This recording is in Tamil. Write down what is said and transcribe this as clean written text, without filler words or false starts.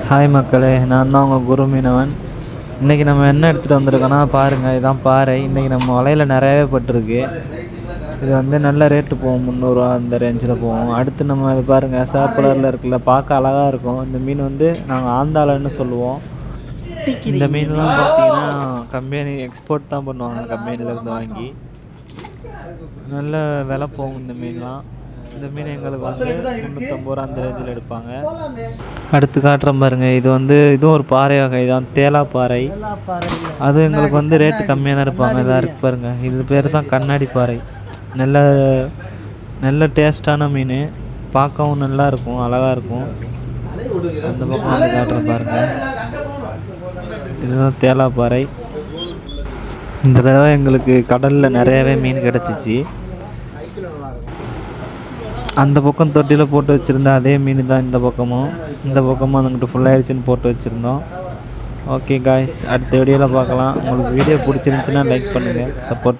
ஹாய் மக்களே, நான் தான் உங்கள் குரு மீனவன். இன்றைக்கி நம்ம என்ன எடுத்துகிட்டு வந்திருக்கோன்னா பாருங்கள், இதுதான் பாறை. இன்றைக்கி நம்ம வலையில் நிறையவே பட்டிருக்கு. இது வந்து நல்ல ரேட்டு போகும், 300 அந்த ரேஞ்சில் போகும். அடுத்து நம்ம இது பாருங்கள், சிவப்பு கலரில் இருக்குல்ல, பார்க்க அழகாக இருக்கும். இந்த மீன் வந்து நாங்கள் ஆந்தாளன்னு சொல்லுவோம். இந்த மீன்லாம் பார்த்தீங்கன்னா கம்பெனி எக்ஸ்போர்ட் தான் பண்ணுவாங்க, கம்பெனிலேருந்து வாங்கி. நல்ல விலை போகும் இந்த மீன்லாம். இந்த மீன் எங்களுக்கு வந்து 350 ரூபா அந்த ரேஞ்சில் எடுப்பாங்க. அடுத்து காட்டுறேன் பாருங்கள், இது வந்து இதுவும் ஒரு பாறை வகை தான், தேலா பாறை. அது எங்களுக்கு வந்து ரேட்டு கம்மியாக தான் எடுப்பாங்க. இதாக இருக்குது பாருங்கள், இது பேர் தான் கண்ணாடி பாறை. நல்ல நல்ல டேஸ்ட்டான மீன், பார்க்கவும் நல்லா இருக்கும், அழகாக இருக்கும். அந்த பக்கம் வந்து காட்டுறேன் பாருங்கள், இதுதான் தேலா பாறை. இந்த தடவை எங்களுக்கு கடலில் நிறையவே மீன் கிடச்சிச்சு. அந்த பக்கம் தொட்டியில் போட்டு வச்சுருந்தா அதே மீன் தான் இந்த பக்கமும் அதுங்கிட்ட ஃபுல்லாகிடுச்சின்னு போட்டு வச்சுருந்தோம். ஓகே காய்ஸ், அடுத்த வீடியோவில் பார்க்கலாம். உங்களுக்கு வீடியோ பிடிச்சிருந்துச்சின்னா லைக் பண்ணுங்கள், சப்போர்ட்